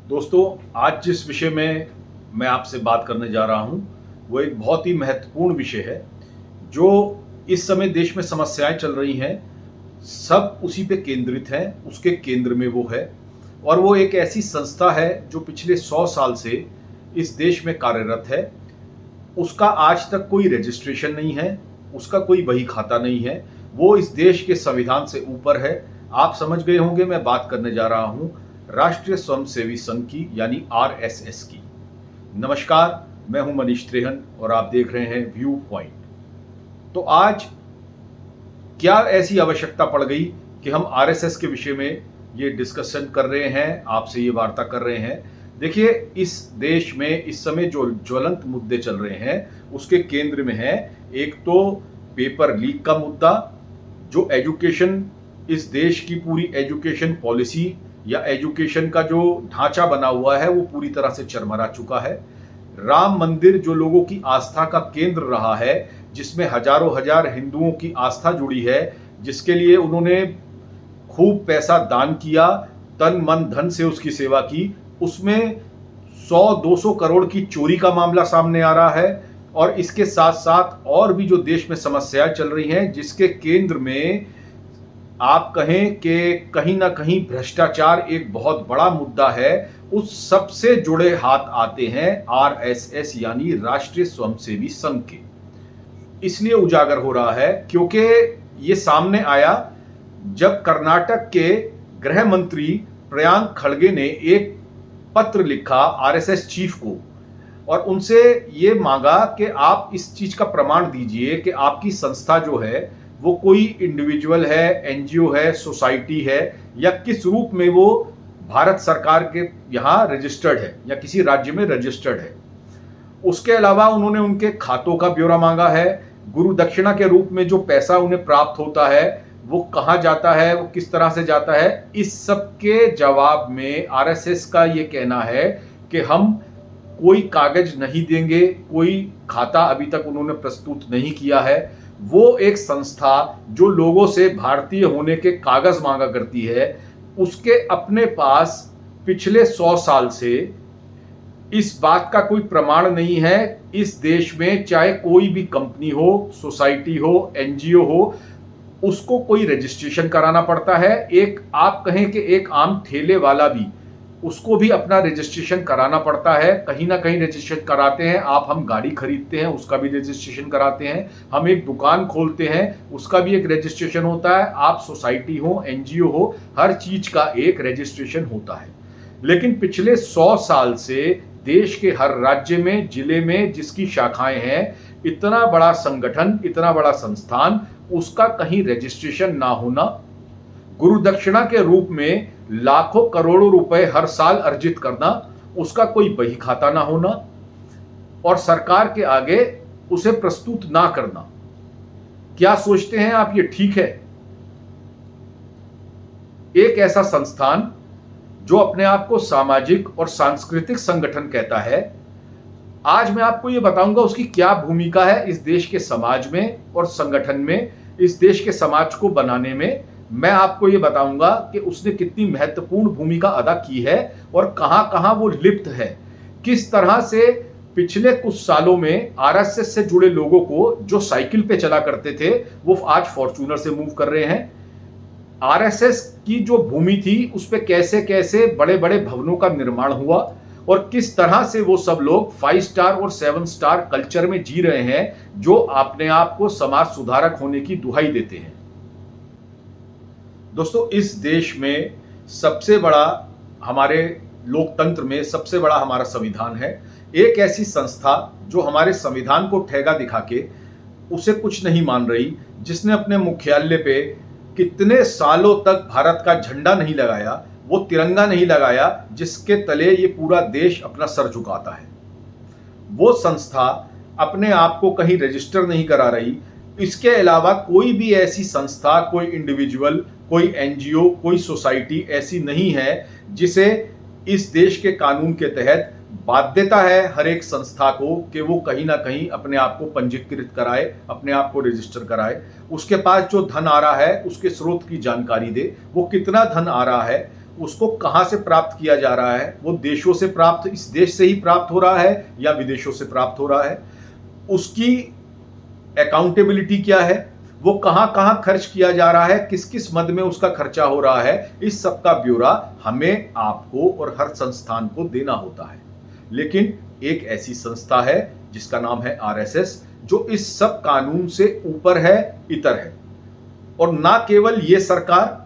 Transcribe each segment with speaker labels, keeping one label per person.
Speaker 1: दोस्तों, आज जिस विषय में मैं आपसे बात करने जा रहा हूं, वो एक बहुत ही महत्वपूर्ण विषय है। जो इस समय देश में समस्याएं चल रही हैं, सब उसी पे केंद्रित हैं, उसके केंद्र में वो है। और वो एक ऐसी संस्था है जो पिछले 100 साल से इस देश में कार्यरत है। उसका आज तक कोई रजिस्ट्रेशन नहीं है, उसका कोई बही खाता नहीं है। वो इस देश के संविधान से ऊपर है। आप समझ गए होंगे मैं बात करने जा रहा हूं राष्ट्रीय स्वयंसेवी संघ की, यानी आरएसएस की। नमस्कार, मैं हूं मनीष त्रेहन और आप देख रहे हैं व्यू पॉइंट। तो आज क्या ऐसी आवश्यकता पड़ गई कि हम आरएसएस के विषय में ये डिस्कशन कर रहे हैं, आपसे ये वार्ता कर रहे हैं। देखिए, इस देश में इस समय जो ज्वलंत मुद्दे चल रहे हैं उसके केंद्र में है एक तो पेपर लीक का मुद्दा, जो एजुकेशन, इस देश की पूरी एजुकेशन पॉलिसी या एजुकेशन का जो ढांचा बना हुआ है वो पूरी तरह से चरमरा चुका है। राम मंदिर जो लोगों की आस्था का केंद्र रहा है, जिसमें हजारों हजार हिंदुओं की आस्था जुड़ी है, जिसके लिए उन्होंने खूब पैसा दान किया, तन मन धन से उसकी सेवा की, उसमें 100-200 करोड़ की चोरी का मामला सामने आ रहा है। और इसके साथ साथ और भी जो देश में समस्याएं चल रही हैं, जिसके केंद्र में आप कहें कि कहीं ना कहीं भ्रष्टाचार एक बहुत बड़ा मुद्दा है, उस सबसे जुड़े हाथ आते हैं आरएसएस यानी राष्ट्रीय स्वयंसेवी संघ के। इसलिए उजागर हो रहा है क्योंकि ये सामने आया जब कर्नाटक के गृह मंत्री प्रियांक खड़गे ने एक पत्र लिखा आरएसएस चीफ को और उनसे ये मांगा कि आप इस चीज का प्रमाण दीजिए कि आपकी संस्था जो है वो कोई इंडिविजुअल है, एनजीओ है, सोसाइटी है, या किस रूप में वो भारत सरकार के यहाँ रजिस्टर्ड है या किसी राज्य में रजिस्टर्ड है। उसके अलावा उन्होंने उनके खातों का ब्यौरा मांगा है, गुरु दक्षिणा के रूप में जो पैसा उन्हें प्राप्त होता है वो कहाँ जाता है, वो किस तरह से जाता है। इस सब के जवाब में आरएसएस का ये कहना है कि हम कोई कागज नहीं देंगे, कोई खाता अभी तक उन्होंने प्रस्तुत नहीं किया है। वो एक संस्था जो लोगों से भारतीय होने के कागज मांगा करती है, उसके अपने पास पिछले 100 साल से इस बात का कोई प्रमाण नहीं है। इस देश में चाहे कोई भी कंपनी हो, सोसाइटी हो, एनजीओ हो, उसको कोई रजिस्ट्रेशन कराना पड़ता है। एक आप कहें कि एक आम ठेले वाला भी, उसको भी अपना रजिस्ट्रेशन कराना पड़ता है। कहीं ना कहीं रजिस्ट्रेशन कराते हैं आप। हम गाड़ी खरीदते हैं, उसका भी रजिस्ट्रेशन कराते हैं। हम एक दुकान खोलते हैं, उसका भी एक रजिस्ट्रेशन होता है। आप सोसाइटी हो, एनजीओ हो, हर चीज का एक रजिस्ट्रेशन होता है। लेकिन पिछले 100 साल से देश के हर राज्य में, जिले में जिसकी शाखाएं हैं, इतना बड़ा संगठन, इतना बड़ा संस्थान, उसका कहीं रजिस्ट्रेशन ना होना, गुरु दक्षिणा के रूप में लाखों करोड़ों रुपए हर साल अर्जित करना, उसका कोई बही खाता ना होना और सरकार के आगे उसे प्रस्तुत ना करना। क्या सोचते हैं आप, ये ठीक है? एक ऐसा संस्थान जो अपने आप को सामाजिक और सांस्कृतिक संगठन कहता है, आज मैं आपको ये बताऊंगा उसकी क्या भूमिका है इस देश के समाज में और संगठन में, इस देश के समाज को बनाने में। मैं आपको ये बताऊंगा कि उसने कितनी महत्वपूर्ण भूमिका अदा की है और कहां कहां वो लिप्त है। किस तरह से पिछले कुछ सालों में आरएसएस से जुड़े लोगों को जो साइकिल पे चला करते थे वो आज फॉर्च्यूनर से मूव कर रहे हैं। आरएसएस की जो भूमि थी उस पे कैसे कैसे बड़े बड़े भवनों का निर्माण हुआ और किस तरह से वो सब लोग 5 स्टार और 7 स्टार कल्चर में जी रहे हैं, जो अपने आप को समाज सुधारक होने की दुहाई देते हैं। दोस्तों, इस देश में सबसे बड़ा, हमारे लोकतंत्र में सबसे बड़ा हमारा संविधान है। एक ऐसी संस्था जो हमारे संविधान को ठेगा दिखा के उसे कुछ नहीं मान रही, जिसने अपने मुख्यालय पे कितने सालों तक भारत का झंडा नहीं लगाया, वो तिरंगा नहीं लगाया जिसके तले ये पूरा देश अपना सर झुकाता है। वो संस्था अपने आप को कहीं रजिस्टर नहीं करा रही। इसके अलावा कोई भी ऐसी संस्था, कोई इंडिविजुअल, कोई एनजीओ, कोई सोसाइटी ऐसी नहीं है जिसे इस देश के कानून के तहत बाध्यता है हर एक संस्था को कि वो कहीं ना कहीं अपने आप को पंजीकृत कराए, अपने आप को रजिस्टर कराए। उसके पास जो धन आ रहा है उसके स्रोत की जानकारी दे, वो कितना धन आ रहा है, उसको कहां से प्राप्त किया जा रहा है, वो देशों से प्राप्त, इस देश से ही प्राप्त हो रहा है या विदेशों से प्राप्त हो रहा है, उसकी अकाउंटेबिलिटी क्या है, वो कहां कहां खर्च किया जा रहा है, किस किस मद में उसका खर्चा हो रहा है, इस सब का ब्यौरा हमें, आपको और हर संस्थान को देना होता है। लेकिन एक ऐसी संस्था है जिसका नाम है आरएसएस, जो इस सब कानून से ऊपर है, इतर है। और ना केवल ये सरकार,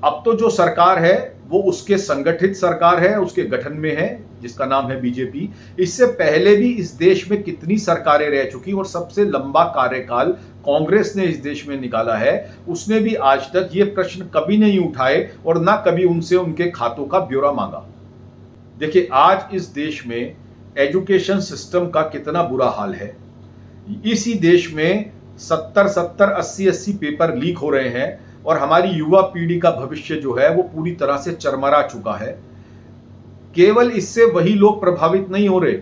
Speaker 1: अब तो जो सरकार है वो उसके संगठित सरकार है, उसके गठन में है, जिसका नाम है बीजेपी। इससे पहले भी इस देश में कितनी सरकारें रह चुकी और सबसे लंबा कार्यकाल कांग्रेस ने इस देश में निकाला है। उसने भी आज तक ये प्रश्न कभी नहीं उठाए और ना कभी उनसे उनके खातों का ब्यौरा मांगा। देखिए, आज इस देश में एजुकेशन सिस्टम का कितना बुरा हाल है। इसी देश में 70 80 पेपर लीक हो रहे हैं और हमारी युवा पीढ़ी का भविष्य जो है वो पूरी तरह से चरमरा चुका है। केवल इससे वही लोग प्रभावित नहीं हो रहे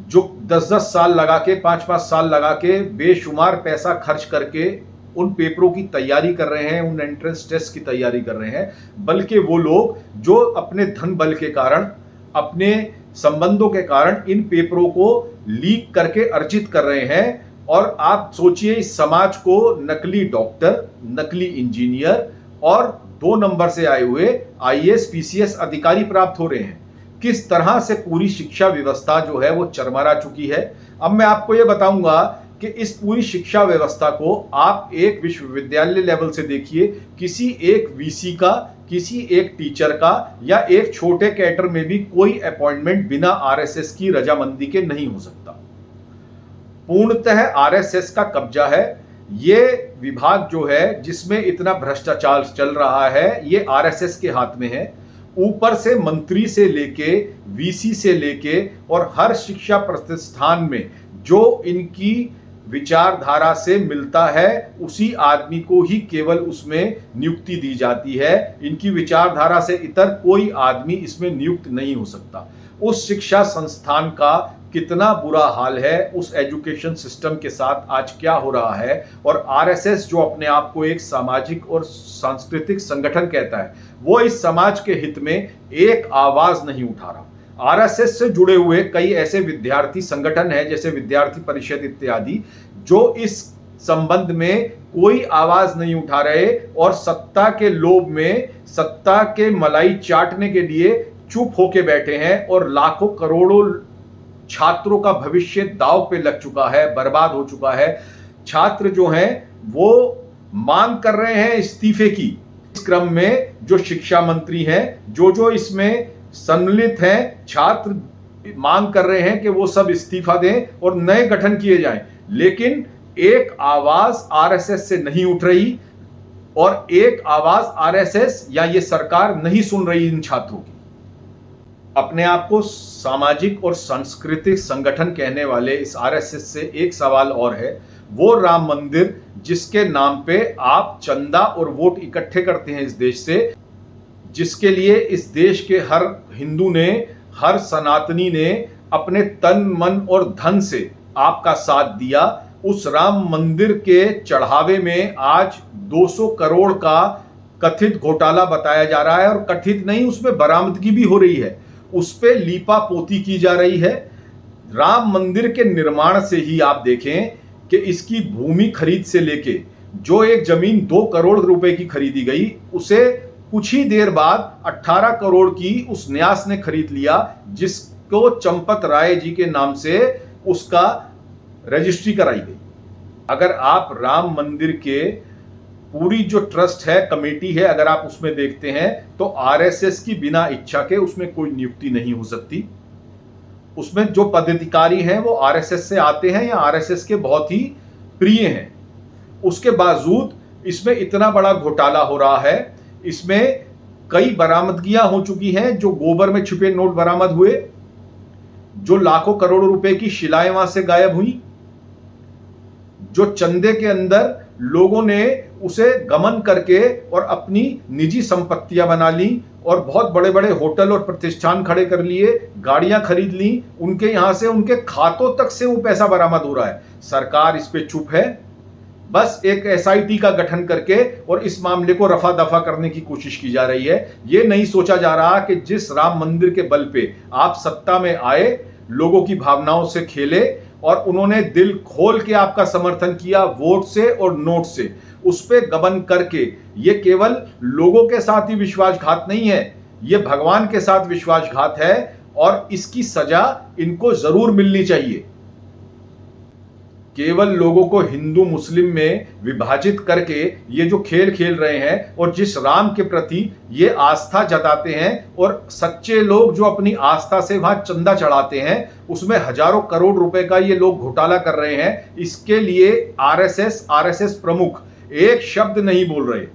Speaker 1: जो 10-10 साल लगा के, 5-5 साल लगा के बेशुमार पैसा खर्च करके उन पेपरों की तैयारी कर रहे हैं, उन एंट्रेंस टेस्ट की तैयारी कर रहे हैं, बल्कि वो लोग जो अपने धन बल के कारण, अपने संबंधों के कारण इन पेपरों को लीक करके अर्जित कर रहे हैं। और आप सोचिए, इस समाज को नकली डॉक्टर, नकली इंजीनियर और 2 नंबर से आए हुए आईएएस पीसीएस अधिकारी प्राप्त हो रहे हैं। किस तरह से पूरी शिक्षा व्यवस्था जो है वो चरमरा चुकी है। अब मैं आपको ये बताऊंगा कि इस पूरी शिक्षा व्यवस्था को आप एक विश्वविद्यालय लेवल से देखिए, किसी एक वीसी का, किसी एक टीचर का या एक छोटे कैडर में भी कोई अपॉइंटमेंट बिना आरएसएस की रजामंदी के नहीं हो सकता। पूर्णतः आरएसएस का कब्जा है। ये विभाग जो है जिसमें इतना भ्रष्टाचार चल रहा है, ये आरएसएस के हाथ में है। ऊपर से मंत्री से लेके, वीसी से लेके और हर शिक्षा प्रतिष्ठान में जो इनकी विचारधारा से मिलता है उसी आदमी को ही केवल उसमें नियुक्ति दी जाती है। इनकी विचारधारा से इतर कोई आदमी इसमें नियुक्त नहीं हो सकता। उस शिक्षा संस्थान का कितना बुरा हाल है, उस एजुकेशन सिस्टम के साथ आज क्या हो रहा है। और आरएसएस जो अपने आप को एक सामाजिक और सांस्कृतिक संगठन कहता है, वो इस समाज के हित में एक आवाज नहीं उठा रहा। आरएसएस से जुड़े हुए कई ऐसे विद्यार्थी संगठन हैं, जैसे विद्यार्थी परिषद इत्यादि, जो इस संबंध में कोई आवाज नहीं उठा रहे और सत्ता के लोभ में, सत्ता के मलाई चाटने के लिए चुप होके बैठे हैं। और लाखों करोड़ों छात्रों का भविष्य दांव पे लग चुका है, बर्बाद हो चुका है। छात्र जो हैं वो मांग कर रहे हैं इस्तीफे की। इस क्रम में जो शिक्षा मंत्री हैं, जो इसमें सम्मिलित हैं, छात्र मांग कर रहे हैं कि वो सब इस्तीफा दें और नए गठन किए जाएं। लेकिन एक आवाज आरएसएस से नहीं उठ रही और एक आवाज आरएसएस या ये सरकार नहीं सुन रही इन छात्रों की। अपने आप को सामाजिक और सांस्कृतिक संगठन कहने वाले इस आरएसएस से एक सवाल और है, वो राम मंदिर जिसके नाम पे आप चंदा और वोट इकट्ठे करते हैं इस देश से, जिसके लिए इस देश के हर हिंदू ने, हर सनातनी ने अपने तन मन और धन से आपका साथ दिया। उस राम मंदिर के चढ़ावे में आज 200 करोड़ का कथित घोटाला बताया जा रहा है। और कथित नहीं, उसमें बरामदगी भी हो रही है, उस पे लीपा पोती की जा रही है। राम मंदिर के निर्माण से ही आप देखें कि इसकी भूमि खरीद से लेके जो एक जमीन 2 करोड़ रुपए की खरीदी गई, उसे कुछ ही देर बाद 18 करोड़ की उस न्यास ने खरीद लिया, जिसको चंपत राय जी के नाम से उसका रजिस्ट्री कराई गई। अगर आप राम मंदिर के पूरी जो ट्रस्ट है, कमेटी है, अगर आप उसमें देखते हैं तो आरएसएस की बिना इच्छा के उसमें कोई नियुक्ति नहीं हो सकती। उसमें जो पदाधिकारी हैं वो आरएसएस से आते हैं या आरएसएस के बहुत ही प्रिय हैं। उसके बावजूद इसमें इतना बड़ा घोटाला हो रहा है। इसमें कई बरामदगियां हो चुकी हैं, जो गोबर में छुपे नोट बरामद हुए, जो लाखों करोड़ रुपए की शिलाएं वहां से गायब हुई, जो चंदे के अंदर लोगों ने उसे गमन करके और अपनी निजी संपत्तियां बना ली और बहुत बड़े बड़े होटल और प्रतिष्ठान खड़े कर लिए, गाड़ियां खरीद ली, उनके यहां से उनके खातों तक से वो पैसा बरामद हो रहा है। सरकार इस पे चुप है। बस एक एसआईटी का गठन करके और इस मामले को रफा दफा करने की कोशिश की जा रही है। ये नहीं सोचा जा रहा कि जिस राम मंदिर के बल पे आप सत्ता में आए, लोगों की भावनाओं से खेले और उन्होंने दिल खोल के आपका समर्थन किया वोट से और नोट से, उस पर गबन करके ये केवल लोगों के साथ ही विश्वासघात नहीं है, ये भगवान के साथ विश्वासघात है और इसकी सजा इनको जरूर मिलनी चाहिए। केवल लोगों को हिंदू मुस्लिम में विभाजित करके ये जो खेल खेल रहे हैं और जिस राम के प्रति ये आस्था जताते हैं और सच्चे लोग जो अपनी आस्था से वहां चंदा चढ़ाते हैं, उसमें हजारों करोड़ रुपए का ये लोग घोटाला कर रहे हैं। इसके लिए आरएसएस प्रमुख एक शब्द नहीं बोल रहे।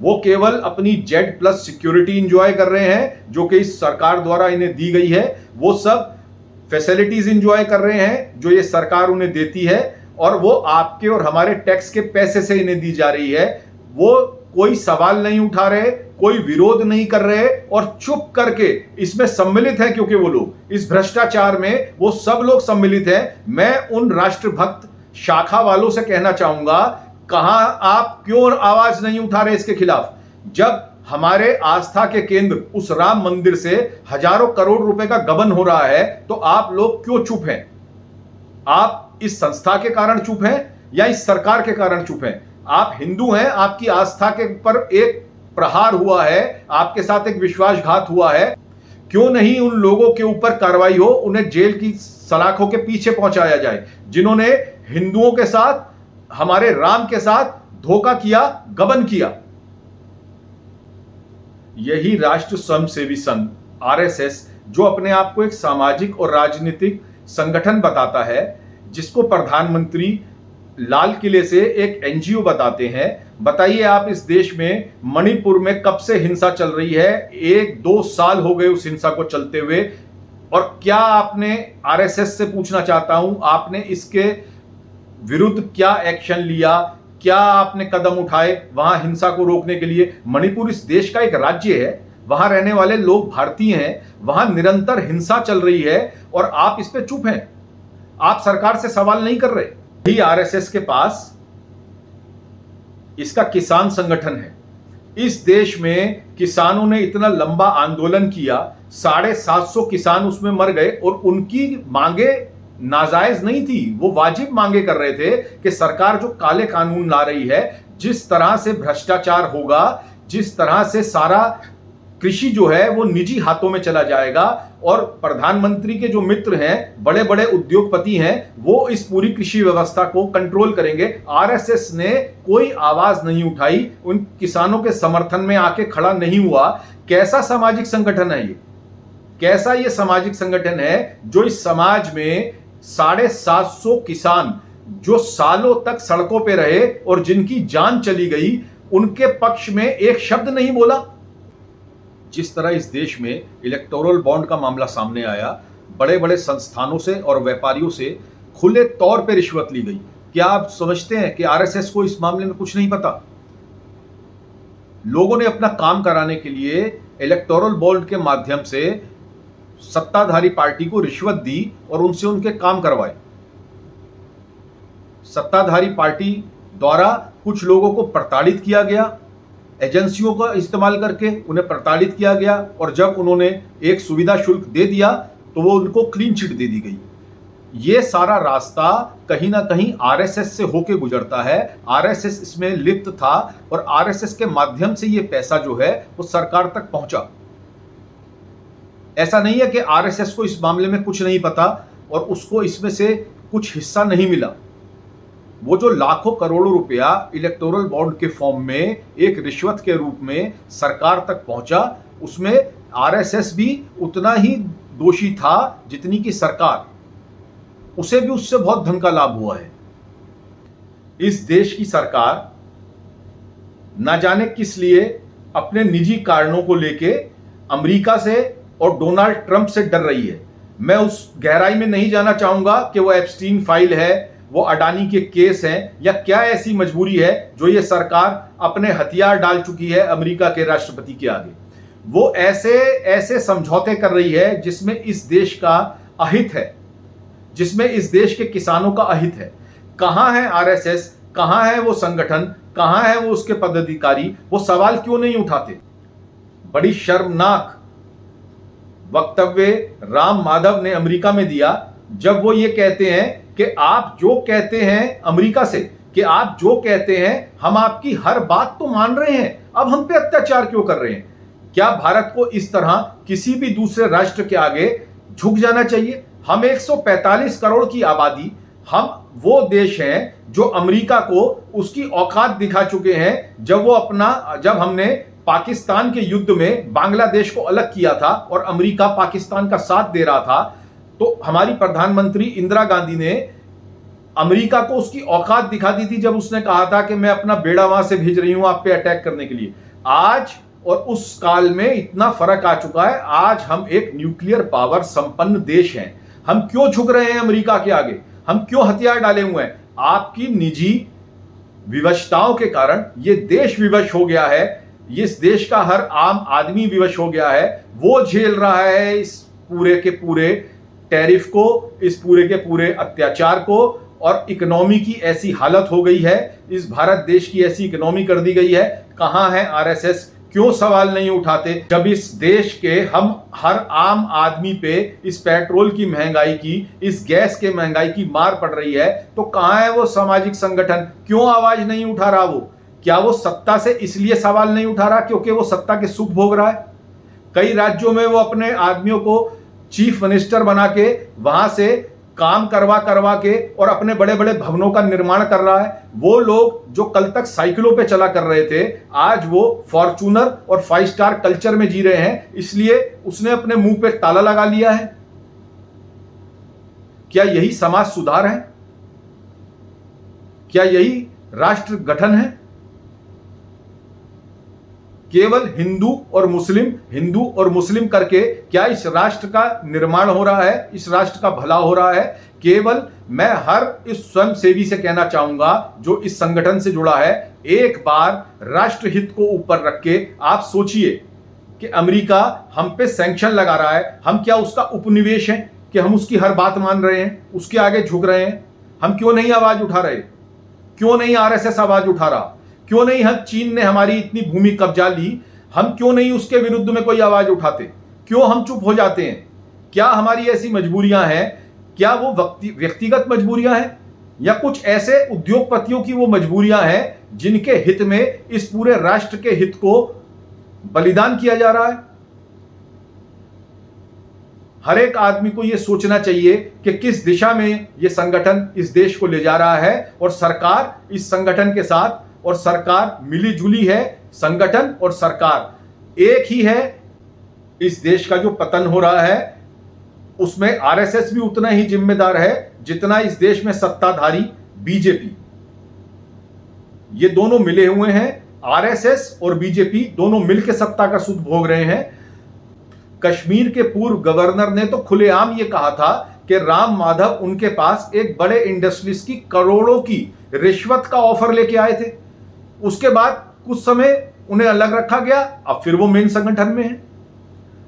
Speaker 1: वो केवल अपनी Z+ सिक्योरिटी इंजॉय कर रहे हैं जो कि इस सरकार द्वारा इन्हें दी गई है। वो सब फैसिलिटीज इंजॉय कर रहे हैं जो ये सरकार उन्हें देती है और वो आपके और हमारे टैक्स के पैसे से इन्हें दी जा रही है। वो कोई सवाल नहीं उठा रहे, कोई विरोध नहीं कर रहे और चुप करके इसमें सम्मिलित है, क्योंकि वो लोग इस भ्रष्टाचार में वो सब लोग सम्मिलित हैं। मैं उन राष्ट्रभक्त शाखा वालों से कहना चाहूंगा, कहां आप क्यों आवाज नहीं उठा रहे इसके खिलाफ? जब हमारे आस्था के केंद्र उस राम मंदिर से हजारों करोड़ रुपए का गबन हो रहा है, तो आप लोग क्यों चुप हैं? आप इस संस्था के कारण चुप हैं या इस सरकार के कारण चुप हैं? आप हिंदू हैं, आपकी आस्था के ऊपर एक प्रहार हुआ है, आपके साथ एक विश्वासघात हुआ है, क्यों नहीं उन लोगों के ऊपर कार्रवाई हो, उन्हें जेल की सलाखों के पीछे पहुंचाया जाए जिन्होंने हिंदुओं के साथ, हमारे राम के साथ धोखा किया, गबन किया। यही राष्ट्र स्वयंसेवी संघ आरएसएस, जो अपने आप को एक सामाजिक और राजनीतिक संगठन बताता है, जिसको प्रधानमंत्री लाल किले से एक एनजीओ बताते हैं। बताइए आप, इस देश में मणिपुर में कब से हिंसा चल रही है? 1-2 साल हो गए उस हिंसा को चलते हुए। और क्या आपने, आरएसएस से पूछना चाहता हूं, आपने इसके विरुद्ध क्या एक्शन लिया? क्या आपने कदम उठाए वहां हिंसा को रोकने के लिए? मणिपुर इस देश का एक राज्य है, वहां रहने वाले लोग भारतीय हैं, वहां निरंतर हिंसा चल रही है और आप इस पे चुप हैं। आप सरकार से सवाल नहीं कर रहे। ही आरएसएस के पास इसका किसान संगठन है। इस देश में किसानों ने इतना लंबा आंदोलन किया, 750 किसान उसमें मर गए और उनकी मांगे नाजायज नहीं थी, वो वाजिब मांगे कर रहे थे कि सरकार जो काले कानून ला रही है, जिस तरह से भ्रष्टाचार होगा, जिस तरह से सारा कृषि जो है वो निजी हाथों में चला जाएगा और प्रधानमंत्री के जो मित्र हैं, बड़े बड़े उद्योगपति हैं, वो इस पूरी कृषि व्यवस्था को कंट्रोल करेंगे। आरएसएस ने कोई आवाज नहीं उठाई, उन किसानों के समर्थन में आके खड़ा नहीं हुआ। कैसा सामाजिक संगठन है ये? कैसा ये सामाजिक संगठन है जो इस समाज में 750 किसान जो सालों तक सड़कों पे रहे और जिनकी जान चली गई, उनके पक्ष में एक शब्द नहीं बोला? जिस तरह इस देश में इलेक्टोरल बॉन्ड का मामला सामने आया, बड़े बड़े संस्थानों से और व्यापारियों से खुले तौर पे रिश्वत ली गई। क्या आप समझते हैं कि आरएसएस को इस मामले में कुछ नहीं पता? लोगों ने अपना काम कराने के लिए इलेक्टोरल बॉन्ड के माध्यम से सत्ताधारी पार्टी को रिश्वत दी और उनसे उनके काम करवाए। सत्ताधारी पार्टी द्वारा कुछ लोगों को प्रताड़ित किया गया, एजेंसियों का इस्तेमाल करके उन्हें प्रताड़ित किया गया और जब उन्होंने एक सुविधा शुल्क दे दिया तो वो उनको क्लीन चिट दे दी गई। ये सारा रास्ता कहीं ना कहीं आरएसएस से होके गुजरता है। आरएसएस इसमें लिप्त था और आरएसएस के माध्यम से ये पैसा जो है वो सरकार तक पहुंचा। ऐसा नहीं है कि आरएसएस को इस मामले में कुछ नहीं पता और उसको इसमें से कुछ हिस्सा नहीं मिला। वो जो लाखों करोड़ों रुपया इलेक्टोरल बॉन्ड के फॉर्म में एक रिश्वत के रूप में सरकार तक पहुंचा, उसमें आरएसएस भी उतना ही दोषी था जितनी कि सरकार। उसे भी उससे बहुत धन का लाभ हुआ है। इस देश की सरकार ना जाने किस लिए अपने निजी कारणों को लेके अमेरिका से और डोनाल्ड ट्रंप से डर रही है। मैं उस गहराई में नहीं जाना चाहूंगा कि वो एप्स्टीन फाइल है, वो अडानी के केस हैं, या क्या ऐसी मजबूरी है जो ये सरकार अपने हथियार डाल चुकी है अमेरिका के राष्ट्रपति के आगे। वो ऐसे ऐसे समझौते कर रही है जिसमें इस देश का अहित है, जिसमें इस देश के किसानों का अहित है। कहां है आरएसएस कहां है वो संगठन, कहां है वो उसके पदाधिकारी, वो सवाल क्यों नहीं उठाते? बड़ी शर्मनाक वक्तव्य राम माधव ने अमेरिका में दिया, जब वो ये कहते हैं कि आप जो कहते हैं अमेरिका से, कि आप जो कहते हैं हम आपकी हर बात तो मान रहे हैं, अब हम पे अत्याचार क्यों कर रहे हैं? क्या भारत को इस तरह किसी भी दूसरे राष्ट्र के आगे झुक जाना चाहिए? हम 145 करोड़ की आबादी, हम वो देश हैं जो अमेरिका को उसकी औकात दिखा चुके हैं। जब हमने पाकिस्तान के युद्ध में बांग्लादेश को अलग किया था और अमेरिका पाकिस्तान का साथ दे रहा था, तो हमारी प्रधानमंत्री इंदिरा गांधी ने अमेरिका को उसकी औकात दिखा दी थी जब उसने कहा था कि मैं अपना बेड़ा वहां से भेज रही हूं आप पे अटैक करने के लिए। आज और उस काल में इतना फर्क आ चुका है। आज हम एक न्यूक्लियर पावर संपन्न देश हैं। हम क्यों झुक रहे हैं अमेरिका के आगे? हम क्यों हथियार डाले हुए हैं? आपकी निजी विवशताओं के कारण ये देश विवश हो गया है। इस देश का हर आम आदमी विवश हो गया है। वो झेल रहा है इस पूरे के पूरे टैरिफ को, इस पूरे के पूरे अत्याचार को, और इकोनॉमी की ऐसी हालत हो गई है, इस भारत देश की ऐसी इकोनॉमी कर दी गई है। कहां है आरएसएस? क्यों सवाल नहीं उठाते? जब इस देश के हम हर आम आदमी पे इस पेट्रोल की महंगाई की, इस गैस के महंगाई की मार पड़ रही है, तो कहां है वो सामाजिक संगठन? क्यों आवाज नहीं उठा रहा वो? क्या वो सत्ता से इसलिए सवाल नहीं उठा रहा क्योंकि वो सत्ता के सुख भोग रहा है? कई राज्यों में वो अपने आदमियों को चीफ मिनिस्टर बना के वहां से काम करवा के और अपने बड़े बड़े भवनों का निर्माण कर रहा है। वो लोग जो कल तक साइकिलों पे चला कर रहे थे, आज वो फॉर्च्यूनर और 5 स्टार कल्चर में जी रहे हैं, इसलिए उसने अपने मुंह पे ताला लगा लिया है। क्या यही समाज सुधार है? क्या यही राष्ट्र गठन है? केवल हिंदू और मुस्लिम करके क्या इस राष्ट्र का निर्माण हो रहा है? इस राष्ट्र का भला हो रहा है? केवल मैं हर इस स्वयंसेवी से कहना चाहूंगा जो इस संगठन से जुड़ा है, एक बार राष्ट्रहित को ऊपर रख के आप सोचिए कि अमेरिका हम पे सैंक्शन लगा रहा है, हम क्या उसका उपनिवेश हैं कि हम उसकी हर बात मान रहे हैं, उसके आगे झुक रहे हैं? हम क्यों नहीं आवाज उठा रहे? क्यों नहीं आरएसएस आवाज उठा रहा? क्यों नहीं हम चीन ने हमारी इतनी भूमि कब्जा ली, हम क्यों नहीं उसके विरुद्ध में कोई आवाज उठाते? क्यों हम चुप हो जाते हैं? क्या हमारी ऐसी मजबूरियां हैं? क्या वो व्यक्तिगत मजबूरियां हैं या कुछ ऐसे उद्योगपतियों की वो मजबूरियां हैं जिनके हित में इस पूरे राष्ट्र के हित को बलिदान किया जा रहा है? हर एक आदमी को यह सोचना चाहिए कि किस दिशा में यह संगठन इस देश को ले जा रहा है, और सरकार इस संगठन के साथ, और सरकार मिली जुली है। संगठन और सरकार एक ही है। इस देश का जो पतन हो रहा है उसमें आरएसएस भी उतना ही जिम्मेदार है जितना इस देश में सत्ताधारी बीजेपी। ये दोनों मिले हुए हैं। आरएसएस और बीजेपी दोनों मिलकर सत्ता का सुख भोग रहे हैं। कश्मीर के पूर्व गवर्नर ने तो खुलेआम ये कहा था कि राम माधव उनके पास एक बड़े इंडस्ट्रीज की करोड़ों की रिश्वत का ऑफर लेके आए थे। उसके बाद कुछ समय उन्हें अलग रखा गया, अब फिर वो मेन संगठन में है।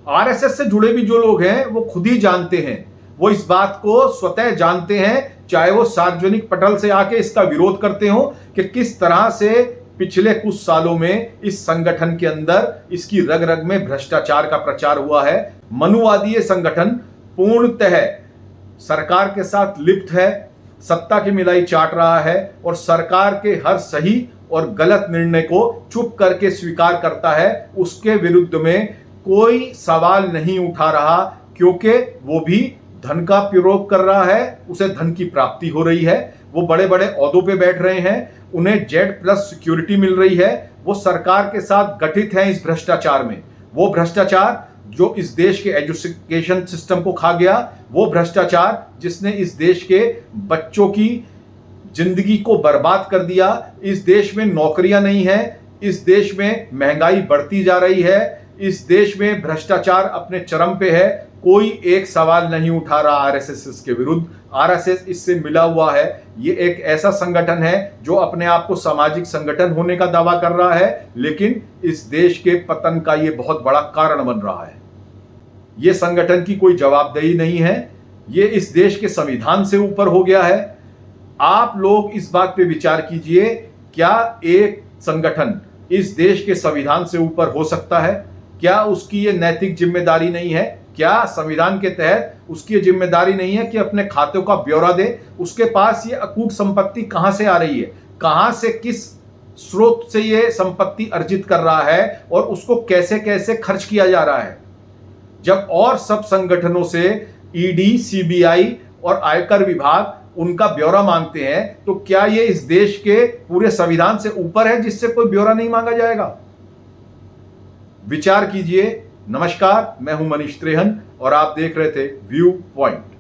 Speaker 1: आरएसएस से जुड़े भी जो लोग हैं वो खुद ही जानते हैं, वो इस बात को स्वतः जानते हैं, चाहे वो सार्वजनिक पटल से आके इसका विरोध करते हो, कि किस तरह से पिछले कुछ सालों में इस संगठन के अंदर इसकी रग रग में भ्रष्टाचार का प्रचार हुआ है। मनुवादी संगठन पूर्णतः सरकार के साथ लिप्त है, सत्ता की मिलाई चाट रहा है और सरकार के हर सही और गलत निर्णय को चुप करके स्वीकार करता है। उसके विरुद्ध में कोई सवाल नहीं उठा रहा क्योंकि वो भी धन का प्रयोग कर रहा है, उसे धन की प्राप्ति हो रही है। वो बड़े बड़े ओहदों पे बैठ रहे हैं, उन्हें Z+ सिक्योरिटी मिल रही है, वो सरकार के साथ गठित हैं इस भ्रष्टाचार में। वो भ्रष्टाचार जो इस देश के एजुकेशन सिस्टम को खा गया, वो भ्रष्टाचार जिसने इस देश के बच्चों की जिंदगी को बर्बाद कर दिया। इस देश में नौकरियां नहीं है, इस देश में महंगाई बढ़ती जा रही है, इस देश में भ्रष्टाचार अपने चरम पे है। कोई एक सवाल नहीं उठा रहा आरएसएस के विरुद्ध। आरएसएस इससे मिला हुआ है। ये एक ऐसा संगठन है जो अपने आप को सामाजिक संगठन होने का दावा कर रहा है, लेकिन इस देश के पतन का ये बहुत बड़ा कारण बन रहा है। ये संगठन की कोई जवाबदेही नहीं है। ये इस देश के संविधान से ऊपर हो गया है। आप लोग इस बात पे विचार कीजिए, क्या एक संगठन इस देश के संविधान से ऊपर हो सकता है? क्या उसकी ये नैतिक जिम्मेदारी नहीं है? क्या संविधान के तहत उसकी ये जिम्मेदारी नहीं है कि अपने खातों का ब्यौरा दे? उसके पास ये अकूट संपत्ति कहां से आ रही है, कहां से, किस स्रोत से ये संपत्ति अर्जित कर रहा है और उसको कैसे कैसे खर्च किया जा रहा है? जब और सब संगठनों से ईडी, सीबीआई और आयकर विभाग उनका ब्यौरा मांगते हैं, तो क्या ये इस देश के पूरे संविधान से ऊपर है जिससे कोई ब्यौरा नहीं मांगा जाएगा? विचार कीजिए। नमस्कार, मैं हूं मनीष त्रेहन और आप देख रहे थे व्यू पॉइंट।